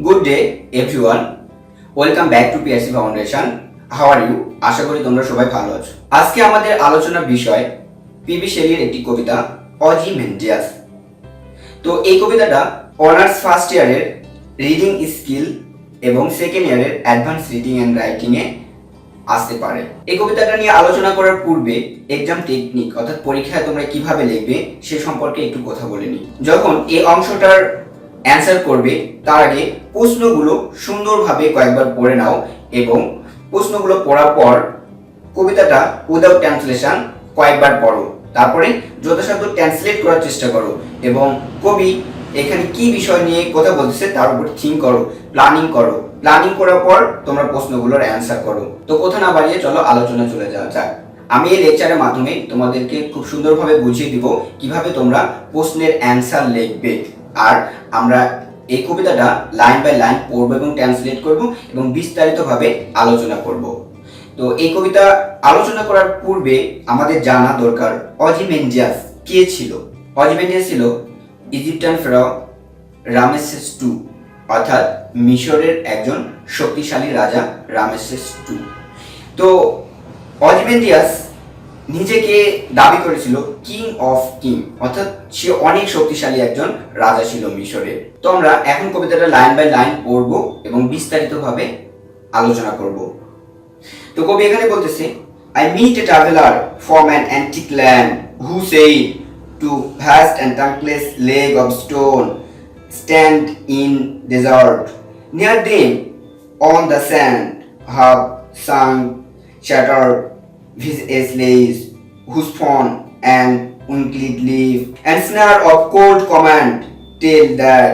Good day everyone. Welcome back to PRC Foundation. How are you? আশা করি তোমরা সবাই ভালো আছো। আজকে আমাদের আলোচনার বিষয় পিবি শেলির একটি কবিতা অজিমেন্ডিয়াস। তো এই কবিতাটা অনার্স ফার্স্ট ইয়ারের রিডিং স্কিল এবং সেকেন্ড ইয়ারের অ্যাডভান্স রিডিং অ্যান্ড রাইটিং এ আসতে পারে। এই কবিতাটা নিয়ে আলোচনা করার পূর্বে এক্সাম টেকনিক অর্থাৎ পরীক্ষায় তোমরা কিভাবে লিখবে সে সম্পর্কে একটু কথা বলে নিই। যখন এই অংশটার অ্যান্সার করবে তার আগে প্রশ্নগুলো সুন্দরভাবে কয়েকবার পড়ে নাও এবং প্রশ্নগুলো পড়ার পর কবিতাটা উইদাউট ট্রান্সলেশন কয়েকবার পড়ো, তারপরে যথাসাধ্য ট্রান্সলেট করার চেষ্টা করো এবং কবি এখানে কি বিষয় নিয়ে কথা বলতেছে তার উপর থিঙ্ক করো, প্ল্যানিং করো। প্ল্যানিং করার পর তোমরা প্রশ্নগুলোর অ্যান্সার করো। তো কথা না বাড়িয়ে চলো আলোচনা চলে যাওয়া যাক। আমি এই লেকচারের মাধ্যমে তোমাদেরকে খুব সুন্দরভাবে বুঝিয়ে দিব কিভাবে তোমরা প্রশ্নের অ্যান্সার লিখবে। আর আমরা এই কবিতাটা লাইন বাই লাইন পড়বো এবং ট্রান্সলেট করব এবং বিস্তারিতভাবে আলোচনা করব। তো এই কবিতা আলোচনা করার পূর্বে আমাদের জানা দরকার অজিমেন্ডিয়াস কে ছিল। অজিমেন্ডিয়াস ছিল ইজিপ্টান ফেরাও রামেসেস II, অর্থাৎ মিশরের একজন শক্তিশালী রাজা রামেসেস II। তো অজিমেন্ডিয়াস নিজেকে দাবি করেছিল কিং অফ কিং, অর্থাৎ সে অনেক শক্তিশালী একজন রাজা ছিল মিশরে। তো আমরা এখন কবিতাটা লাইন বাই লাইন পড়বো এবং বিস্তারিতভাবে আলোচনা করব। তো কবি এখানে বলতেছে, I meet a traveler from an antique land who said to vast and trunkless leg of stone stand in desert. Near them on the sand have sung shattered visage lays whose fawn and wrinkled leaf and snare of cold command tell that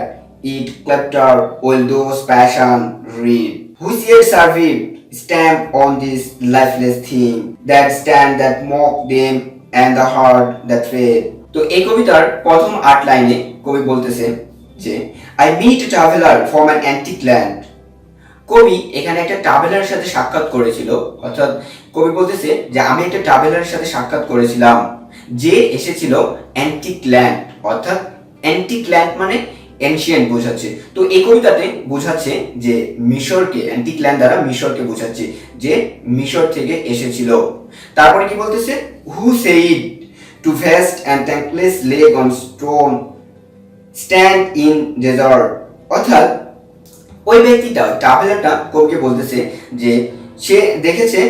it clapter will those passion read, whose yet survived stamp on this lifeless thing that stand that mock them and the heart that fade. তো এই কবিতার প্রথম 8 লাইনে কবি বলতেছে যে I meet a traveler from an antique land. কবি এখানে একটা ট্রাভেলারের সাথে সাক্ষাৎ করেছিল, অর্থাৎ কবি বলতেছে যে আমি একটা ট্রাভেলারের সাথে সাক্ষাৎ করেছিলাম যে এসেছিল অ্যান্টিক ল্যান্ড, অর্থাৎ অ্যান্টিক ল্যান্ড মানে এনশিয়েন্ট বোঝাচ্ছে। তো এই কবিতাতে বোঝাচ্ছে যে মিশরকে, অ্যান্টিক ল্যান্ড দ্বারা মিশরকে বোঝাচ্ছে যে মিশর থেকে এসেছিল। তারপরে কি বলতেছে, who said two vast and trunkless leg on stone stand in desert, অর্থাৎ ওই ব্যক্তিটা ট্রাভেলারটা কবিকে বলতেছে যে সে দেখেছে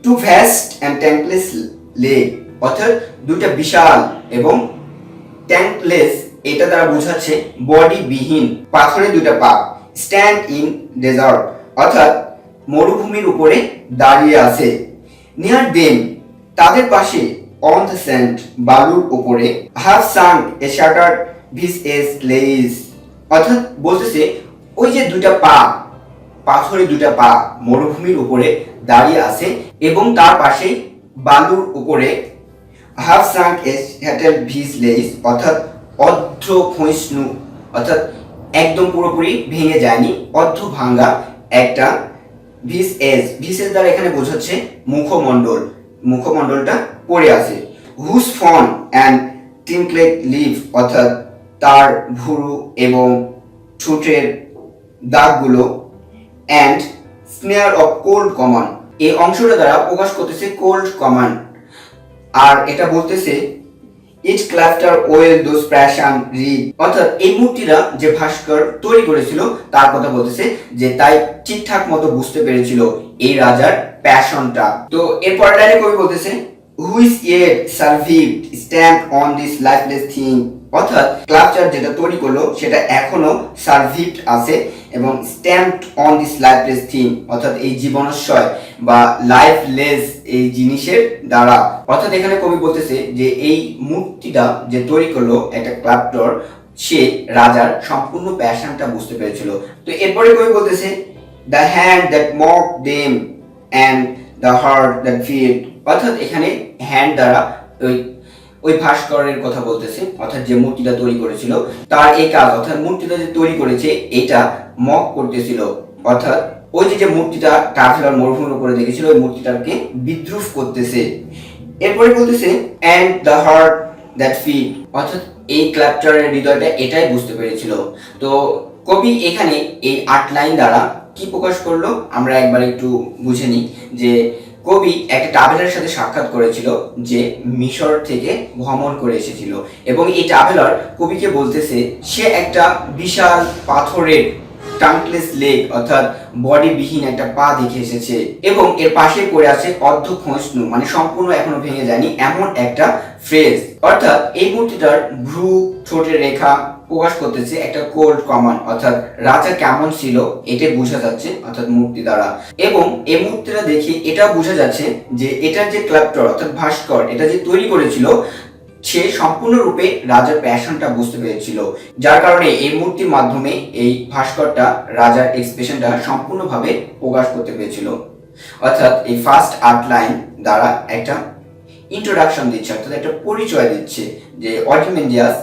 two vast and trunkless leg, অর্থাৎ দুটা বিশাল এবং ট্যাঙ্কলেস এটা দ্বারা বোঝাচ্ছে বডি বিহীন পাথরে দুটা পা, স্ট্যান্ড ইন ডেজার্ট অর্থাৎ মরুভূমির উপরে দাঁড়িয়ে আছে, নিয়ার দেম তাদের পাশে, অন দ্য স্যান্ড বালুর উপরে, হ্যাভ সাং এ শাটার্ড ভিসেজ লেইজ, অর্থাৎ বলতেছে ওই যে দুটা পা, পাথরে দুটা পা মরুভূমির উপরে দাঁড়িয়ে আছে এবং তার পাশে বালুর উপরে হাফ সাঙ্ক এ হ্যাটেল ভিস লেইস, অর্থাৎ অর্ধ ক্ষয়িষ্ণু, অর্থাৎ একদম পুরোপুরি ভেঙে যায়নি, অর্ধ ভাঙ্গা একটা ভিসেজ দ্বারা এখানে বোঝাচ্ছে মুখমণ্ডল, মুখমণ্ডলটা পড়ে আছে। হুস ফন অ্যান্ড টিনক্লেক লিভ, অর্থাৎ তার ভুরু এবং ঠোঁটের দাগগুলো, and snare of cold command, এই অংশটা দ্বারা প্রকাশ করতেছে কোল্ড কমান্ড। আর এটা বলতেছে ইট ক্লাফটার ওয়েল দোজ প্যাশন রিড, অর্থাৎ এই মূর্তিটা যে ভাস্কর তৈরি করেছিল তার কথা বলতেছে যে তাই ঠিকঠাক মতো বুঝতে পেরেছিল এই রাজার প্যাশনটা। তো এরপর লাইনে কবি বলতেছে which yet survived stamp on this lifeless thing, অর্থাৎ ক্লাপচার যেটা তৈরি করলো সেটা এখনো সার্ভিভড আছে এবং stamped on this lifeless thing, অর্থাৎ এই জীবনশ্বয় বা লাইফলেস এই জিনিসের দ্বারা, অর্থাৎ এখানে কবি বলতেছে যে এই মূর্তিটা যে তৈরি করলো একটা ক্লাপটর সে রাজার সম্পূর্ণ প্যাশনটা বুঝতে পেরেছিল। তো এরপরে কবি বলতেছে the hand that mock them and the heart that feed, অর্থাৎ এখানে হ্যান্ড দ্বারা ওই ভাস্করের কথা বলতেছে, অর্থাৎ যে মূর্তিটা তৈরি করেছিল তার এই কাজ, অর্থাৎ মূর্তিটা যে তৈরি করেছে এটা মক করতেছিল, অর্থাৎ ওই যে মূর্তিটা ট্রাভেলার মরুভূমির উপরে দেখেছিল ওই মূর্তিটাকে বিদ্রুপ করতেছে। এরপরে বলতেছে and the heart that feed, অর্থাৎ এই ক্লাপচারের হৃদয়টা এটাই বুঝতে পেরেছিল। তো কবি এখানে এই 8 লাইন দ্বারা কি প্রকাশ করলো আমরা একবার একটু বুঝে নিই। যে কবি একটা ট্রাভেলারের সাথে সাক্ষাৎ করেছিল যে মিশর থেকে ভ্রমণ করে এসেছিল, এবং এই ট্রাভেলার কবিকে বলতেছে সে একটা বিশাল পাথরের ট্রাঙ্কলেস লেগ অর্থাৎ বডিবিহীন একটা পা দেখে এসেছে, এবং এর পাশে পড়ে আছে অর্ধক্ষষ্ণু মানে সম্পূর্ণ এখনো ভেঙে যায়নি এমন একটা ফ্রেজ। অর্থাৎ এই মূর্তিটার ভ্রু ঠোঁটের রেখা প্রকাশ করতেছে একটা কোল্ড কমান্ড, অর্থাৎ রাজা কেমন ছিল এটা বোঝা যাচ্ছে অর্থাৎ মূর্তি দ্বারা। এবং এই মূর্তিটা দেখে এটা বোঝা যাচ্ছে যে এটার যে স্কাল্পটর অর্থাৎ ভাস্কর এটা যে তৈরি করেছিল সে সম্পূর্ণরূপে রাজার প্যাশনটা বুঝতে পেরেছিল, যার কারণে এই মূর্তির মাধ্যমে এই ভাস্করটা রাজার এক্সপ্রেশনটা সম্পূর্ণভাবে প্রকাশ করতে পেরেছিল। অর্থাৎ এই ফার্স্ট 8 লাইন দ্বারা একটা ইন্ট্রোডাকশন দিচ্ছে, অর্থাৎ একটা পরিচয় দিচ্ছে যে অজিমেন্ডিয়াস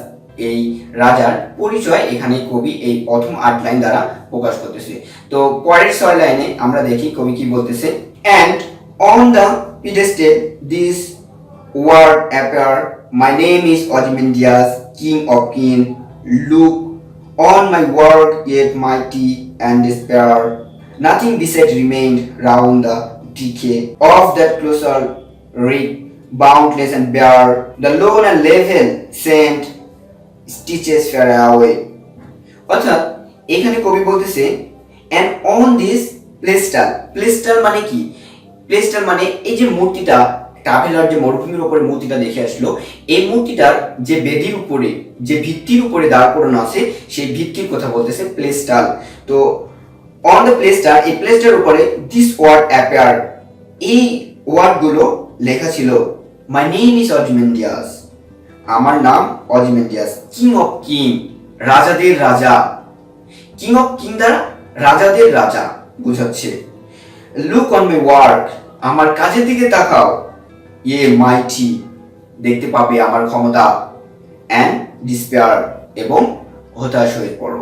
এই রাজার পরিচয় এখানে কবি এই প্রথম 8 লাইন দ্বারা প্রকাশ করতেছে। তো পরের 6 লাইনে আমরা দেখি কবি কি বলতেছে। And on the pedestal this word appear, my name is Ozymandias, king of kings. Look on my work, yet mighty and despair. Nothing beside remained round the decay of that colossal rig, boundless and bare. The lone and level sent stitches far away. অর্থাৎ এখানে কবি বলতেছে and on this প্লেস্টাল মানে কি? প্লেস্টাল মানে এই যে মূর্তিটা ট্রাভেলার যে মরুভূমির উপরে মূর্তিটা দেখে আসলো, এই মূর্তিটার যে বেদির উপরে যে ভিত্তির উপরে দাঁড় করানো আছে সেই ভিত্তির কথা বলতেছে প্লেস্টাল। তো অন দ্য প্লেস্টার, এই প্লেস্টার উপরে দিস ওয়ার্ড অ্যাপিয়ার, এই ওয়ার্ডগুলো লেখা ছিল মাই নেম ইজ অজিমেন্ডিয়াস, আমার নাম অজিমেন্ডিয়াস, কিং অফ কিং, রাজাদের রাজা। কিং অফ কিং দ্বারা রাজাদের রাজা বোঝাচ্ছে। লুক অন মাই ওয়ার্ক, আমার কাজের দিকে তাকাও, ইয়ে মাইটি, দেখতে পাবে আমার ক্ষমতা, অ্যান্ড ডিসপেয়ার, এবং হতাশ হয়ে পড়ো।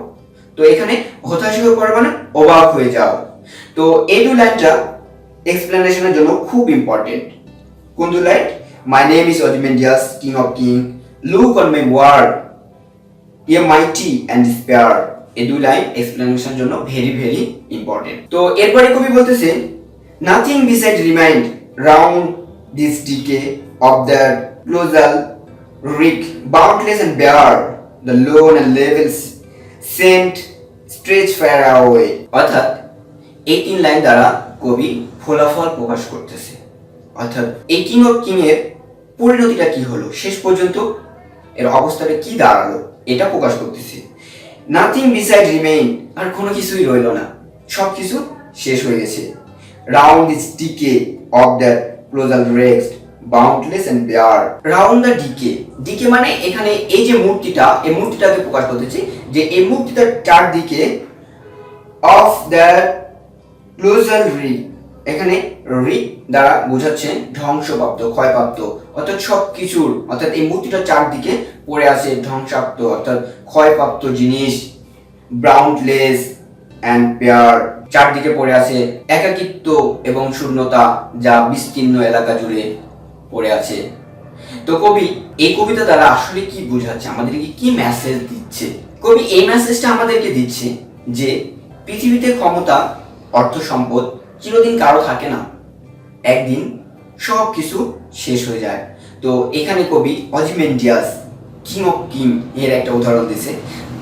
তো এখানে হতাশ হয়ে পড়ো মানে অবাক হয়ে যাও। তো এই 2 লাইনটা এক্সপ্লেনেশনের জন্য খুব ইম্পর্টেন্ট। কোন 2 line? My name is Ozymandias, king of king, look on my work, ye mighty and despair, এই 2 লাইন এক্সপ্লেনেশনের জন্য ভেরি ভেরি ইম্পর্টেন্ট। তো এরপরে কবি বলতেছে nothing beside remind round this decay of the colossal rig, boundless and bare, the lone and level sent stretch far away. অর্থাৎ এই 3 line দ্বারা কবি ফলাফল প্রকাশ করতেছে। অর্থাৎ এই কিং অফ কিং এর পরিণতিটা কি হলো, শেষ পর্যন্ত এর অবস্থাটা কি দাঁড়ালো এটা প্রকাশ করতেছে। নাথিং বিসাইড রিমেইন, আর কোনো কিছুই রইলো না, সব কিছু শেষ হয়ে গেছে। Round this decay of the colossal rest, boundless and bare. Round the decay মানে এখানে এই যে মূর্তিটা, এই মূর্তিটাকে প্রকাশ করতেছে যে এই মূর্তিটার চারদিকে of the colossal rig, এখানে rig দ্বারা বোঝাচ্ছে ধ্বংসপ্রাপ্ত, ক্ষয়প্রাপ্ত, অর্থাৎ সব কিছুর, অর্থাৎ এই মূর্তিটার চারদিকে পড়ে আছে ধ্বংসাপ্ত অর্থাৎ ক্ষয়প্রাপ্ত জিনিস, boundless and bare, চারদিকে পড়ে আছে একাকিত্ব এবং শূন্যতা যা বিস্তীর্ণ এলাকা জুড়ে পড়ে আছে। তো কবি এই কবিতা দ্বারা আসলে কি বোঝাচ্ছে, আমাদেরকে কি মেসেজ দিচ্ছে? কবি এই মেসেজটা আমাদেরকে দিচ্ছে যে পৃথিবীতে ক্ষমতা, অর্থ সম্পদ চিরদিন কারো থাকে না, একদিন সব কিছু শেষ হয়ে যায়। তো এখানে কবি অজিমেন্ডিয়াস কিং অফ কিং এর একটা উদাহরণ দিছে।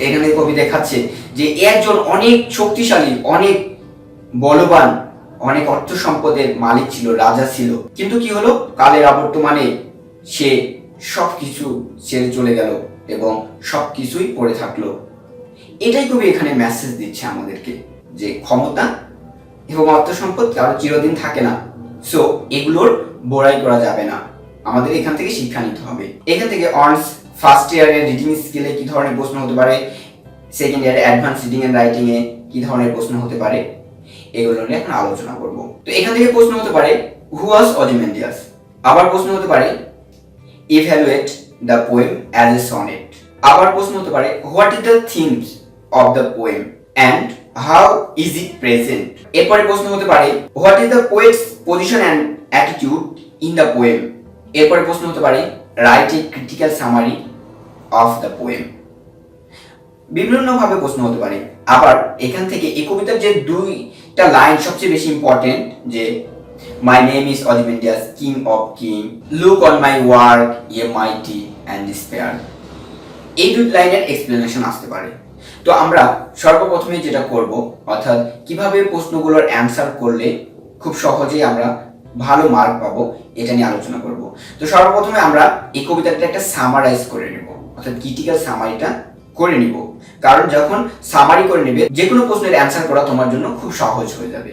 এখানে কবি দেখাচ্ছে যে একজন অনেক শক্তিশালী, অনেক বলবান, অনেক অর্থ সম্পদের মালিক ছিল, রাজা ছিল, কিন্তু কি হলো, কালের আবর্তমানে সে সবকিছু ছেড়ে চলে গেল এবং সবকিছুই পড়ে থাকলো। এটাই কবি এখানে মেসেজ দিচ্ছে আমাদেরকে যে ক্ষমতা এবং অর্থ সম্পদ কারো চিরদিন থাকে না, সো এগুলোর বড়াই করা যাবে না, আমাদের এখান থেকে শিক্ষা নিতে হবে। এখান থেকে অনার্স ফার্স্ট ইয়ারের রিডিং স্কিলে কি ধরনের প্রশ্ন হতে পারে, সেকেন্ড ইয়ারে অ্যাডভান্স রিডিং এন্ড রাইটিং এ কি ধরনের প্রশ্ন হতে পারে, এগুলো নিয়ে এখন আলোচনা করব। তো এখান থেকে প্রশ্ন হতে পারে হু ওয়াজ অজিমেন্ডিয়াস, আবার প্রশ্ন হতে পারে evaluate the poem as a sonnet, আবার প্রশ্ন হতে পারে what is the themes of the poem and how is it present. এরপরে প্রশ্ন হতে পারে what is the poet's position and attitude in the poem. এরপরে প্রশ্ন হতে পারে write a critical summary of the poem. বিভিন্নভাবে প্রশ্ন হতে পারে। আবার এখান থেকে এই কবিতার যে দুইটা লাইন সবচেয়ে বেশি ইম্পর্টেন্ট, যে my name is Ozymandias king of king, look on my work ye mighty and despair, এই দুই লাইনের এক্সপ্লেনেশন আসতে পারে। তো আমরা সর্বপ্রথমে যেটা করব, অর্থাৎ কিভাবে প্রশ্নগুলোর অ্যান্সার করলে খুব সহজেই আমরা ভালো মার্ক পাবো, এটা নিয়ে আলোচনা করব। তো সর্বপ্রথমে আমরা এই কবিতাটা একটা সামারাইজ করে নেব, অর্থাৎ ক্রিটিক্যাল সামারিটা করে নিব, কারণ যখন সামারি করে নেবে যে কোনো প্রশ্নের অ্যান্সার করা তোমার জন্য খুব সহজ হয়ে যাবে।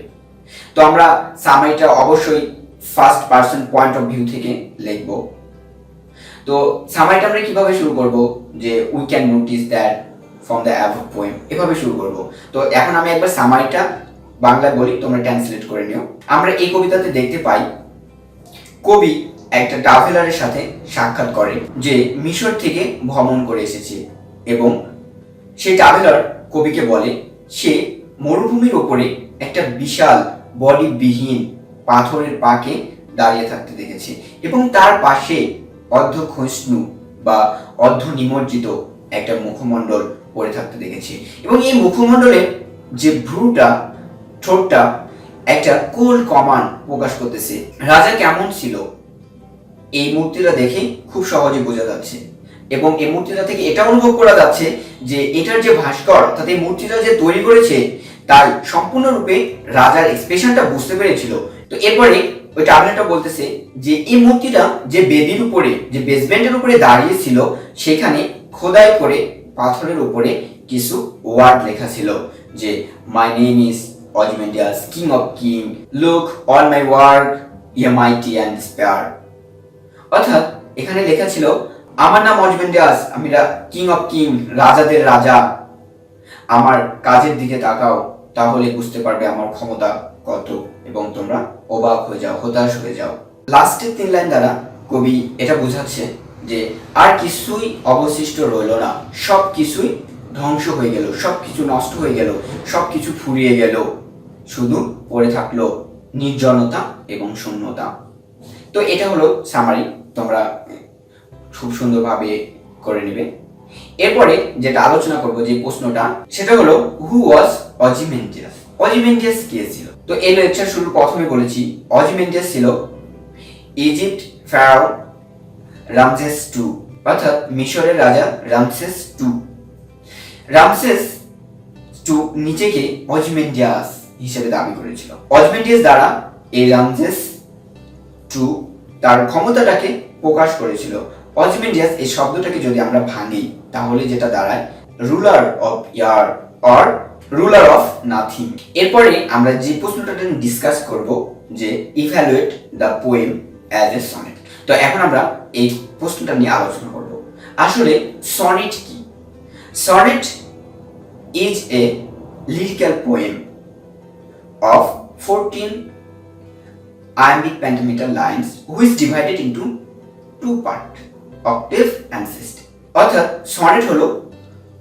তো আমরা সামারিটা অবশ্যই first person point of view থেকে লিখব। তো সামারিটা আমরা কিভাবে শুরু করব, যে we can notice that from the above poem, এভাবে শুরু করব। তো এখন আমি একবার সামারিটা বাংলায় বলি, তোমরা ট্রান্সলেট করে নিও। আমরা এই কবিতাতে দেখতে পাই কবি একটা ট্রাভেলারের সাথে সাক্ষাৎ করে, যে মিশর থেকে ভ্রমণ করে এসেছে, এবং সেই ট্রাভেলার কবিকে বলে সে মরুভূমির ওপরে একটা বিশাল বডিবিহীন পাথরের পাকে দাঁড়িয়ে থাকতে দেখেছে, এবং তার পাশে অর্ধক্ষিষ্ণু বা অর্ধ নিমজ্জিত একটা মুখমণ্ডল পড়ে থাকতে দেখেছে, এবং এই মুখমণ্ডলের যে ভ্রুটা, ঠোঁটটা একটা কোল কমান প্রকাশ করতেছে। রাজা কেমন ছিল এই মূর্তিটা দেখে খুব সহজে বোঝা যাচ্ছে, এবং এই মূর্তিটা থেকে এটা অনুভব করা যাচ্ছে যে এটার যে ভাস্কর, অর্থাৎ এই মূর্তিটা যে তৈরি করেছে তার সম্পূর্ণরূপে রাজার এক্সপ্রেশনটা বুঝতে পেরেছিল। তো এরপরে ওই ট্রাভেলারটা বলতেছে যে এই মূর্তিটা যে বেদির উপরে, যে বেসমেন্টের উপরে দাঁড়িয়ে ছিল, সেখানে খোদাই করে পাথরের উপরে কিছু ওয়ার্ড লেখা ছিল, যে my name is Ozymandias king of king, look on my work ye mighty and despair. অর্থাৎ এখানে লেখা ছিল আমার নাম অজিমেন্ডিয়াস, আমি কিং অফ কিং, রাজাদের রাজা, আমার কাজের দিকে তাকাও, তাহলে বুঝতে পারবে আমার ক্ষমতা কত, এবং তোমরা অবাক হয়ে যাও, হতাশ হয়ে যাও। লাস্টের 3 লাইন দ্বারা কবি এটা বোঝাচ্ছে যে আর কিছুই অবশিষ্ট রইল না, সব কিছুই ধ্বংস হয়ে গেল, সব কিছু নষ্ট হয়ে গেল, সব কিছু ফুরিয়ে গেল, শুধু পড়ে থাকলো নির্জনতা এবং শূন্যতা। তো এটা হলো সামারি, তোমরা খুব সুন্দরভাবে করে নেবে। এরপরে যেটা আলোচনা করব, যে প্রশ্নটা, সেটা হলো হু ওয়াজ অজিমেন্ডিয়াস। অজিমেন্ডিয়াস কে ছিল? তো এই লেকচার শুরু প্রথমে বলেছি অজিমেন্ডিয়াস ছিল ইজিপ্ট ফেরাও রামসেস II, অর্থাৎ মিশরের রাজা রামসেস II। রামসেস II নিজেকে অজিমেন্ডিয়াস হিসেবে দাবি করেছিল। অজিমেন্ডিয়াস দ্বারা এই রামসেস II তার ক্ষমতাটাকে প্রকাশ করেছিল। অজিমেন্ডিয়াস এই শব্দটাকে যদি আমরা ভাঙি, তাহলে যেটা দাঁড়ায় ruler of year or ruler of nothing. এরপরে আমরা যে প্রশ্নটা ডিসকাস করব, যে evaluate the poem as a sonnet. তো এখন আমরা এই প্রশ্নটা নিয়ে আলোচনা করব। আসলে সনেট কি? Sonnet is a lyrical poem of 14 iambic pentameter lines which divided into 2 parts, octave and system। অর্থাৎ সনেট হলো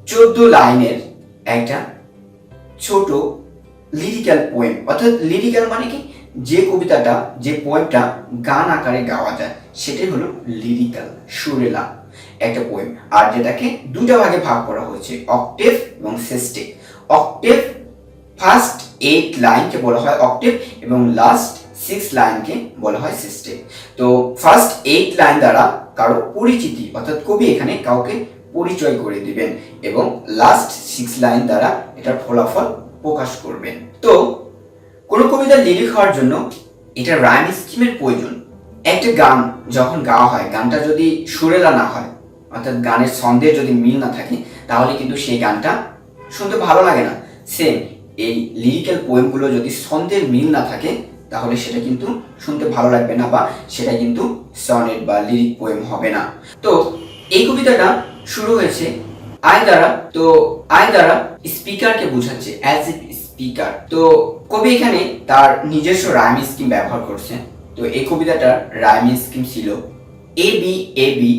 14 লাইনের একটা ছোট লিরিক্যাল পোয়েম। অর্থাৎ লিরিক্যাল মানে কি, যে কবিতাটা, যে পোয়েমটা গান আকারে গাওয়া যায়, সেটাই হলো লিরিক্যাল, সুরেলা একটা পোয়েম। আর যেটাকে 2টা ভাগে ভাগ করা হয়েছে, অক্টেভ এবং সিস্টেম। অক্টেভ ফার্স্ট 8 লাইনকে বলা হয় অক্টেভ, এবং লাস্ট 6 লাইনকে বলা হয় সিস্টেম। তো ফার্স্ট 8 লাইন দ্বারা কারো পরিচিতি, অর্থাৎ কবি এখানে কাউকে পরিচয় করে দিবেন, এবং লাস্ট 6 লাইন দ্বারা এটার ফলাফল প্রকাশ করবেন। তো কোনো কবিতার লিরিক হওয়ার জন্য এটা রাইম স্কিমের প্রয়োজন। একটা গান যখন গাওয়া হয়, গানটা যদি সুরেলা না হয়, অর্থাৎ গানের ছন্দের যদি মিল না থাকে, তাহলে কিন্তু সেই গানটা শুনতে ভালো লাগে না। সেম এই লিরিক্যাল পোয়েমগুলো যদি ছন্দের মিল না থাকে, তাহলে সেটা কিন্তু শুনতে ভালো লাগবে না, বা সেটা কিন্তু সনেট বা লিরিক পোয়েম হবে না। তো এই কবিতাটা শুরু হয়েছে আই দ্বারা। তো আই দ্বারা স্পিকারকে বোঝাচ্ছে, অ্যাজ এ স্পিকার। তো কবি এখানে তার নিজস্ব রাইম স্কিম ব্যবহার করছে। তো এই কবিতাটার রাইম স্কিম ছিল A B A B,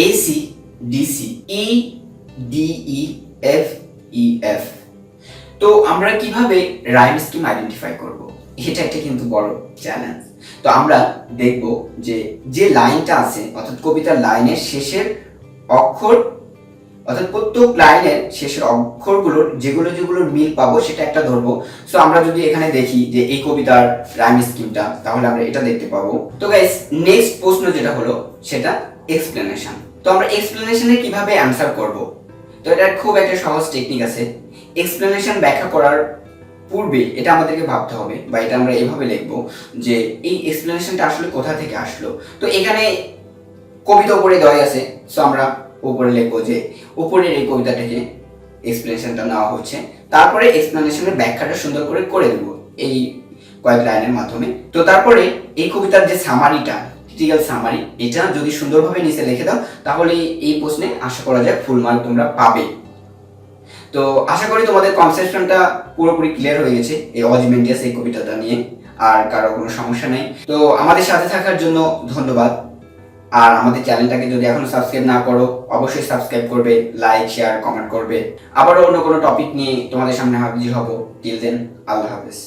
A C D C, E D E F E F. তো আমরা কিভাবে রাইম স্কিম আইডেন্টিফাই করব, এটা একটা কিন্তু বড় চ্যালেঞ্জ। তো আমরা দেখব যে যে লাইনটা আছে, অর্থাৎ কবিতার লাইনের শেষের অক্ষর অর্থাৎ প্রত্যেক লাইনের শেষের অক্ষরগুলোর যেগুলোর মিল পাবো সেটা একটা ধরবো। সো আমরা যদি এখানে দেখি যে এই কবিতার রাইম স্কিমটা, তাহলে আমরা এটা দেখতে পাবো। তো গাইস, নেক্সট প্রশ্ন যেটা হলো সেটা এক্সপ্লেনেশন। তো আমরা এক্সপ্লেনেশনে কিভাবে অ্যান্সার করব? তো এটা খুব একটা সহজ টেকনিক আছে। এক্সপ্লেনেশন ব্যাখ্যা করার পূর্বে এটা আমাদেরকে ভাবতে হবে, বা এটা আমরা এভাবে লিখবো যে এই এক্সপ্লেনেশনটা আসলে কোথা থেকে আসলো। তো এখানে কবিতা উপরে দেওয়া আছে, সো আমরা উপরে লিখবো যে উপরের এই কবিতা থেকে এক্সপ্লেনেশনটা নেওয়া হচ্ছে। তারপরে এক্সপ্লেনেশনের ব্যাখ্যাটা সুন্দর করে করে দেবো এই কয়েক লাইনের মাধ্যমে। তো তারপরে এই কবিতার যে সামারিটা, ক্রিটিক্যাল সামারি, এটা যদি সুন্দরভাবে নিচে লিখে দাও তাহলে এই প্রশ্নে আশা করা যায় ফুল মার্ক তোমরা পাবে। তো আশা করি তোমাদের কনসেপশনটা পুরোপুরি ক্লিয়ার হয়ে গেছে এই অজিমেন্টিয়াস এই কবিতাটা নিয়ে, আর কারো কোনো সমস্যা নেই। তো আমাদের সাথে থাকার জন্য ধন্যবাদ। আর আমাদের চ্যানেলটাকে যদি এখনো সাবস্ক্রাইব না করো, অবশ্যই সাবস্ক্রাইব করবে, লাইক শেয়ার কমেন্ট করবে। আবারও অন্য কোনো টপিক নিয়ে তোমাদের সামনে হাজির হব। টিল দেন, আল্লাহ হাফেজ।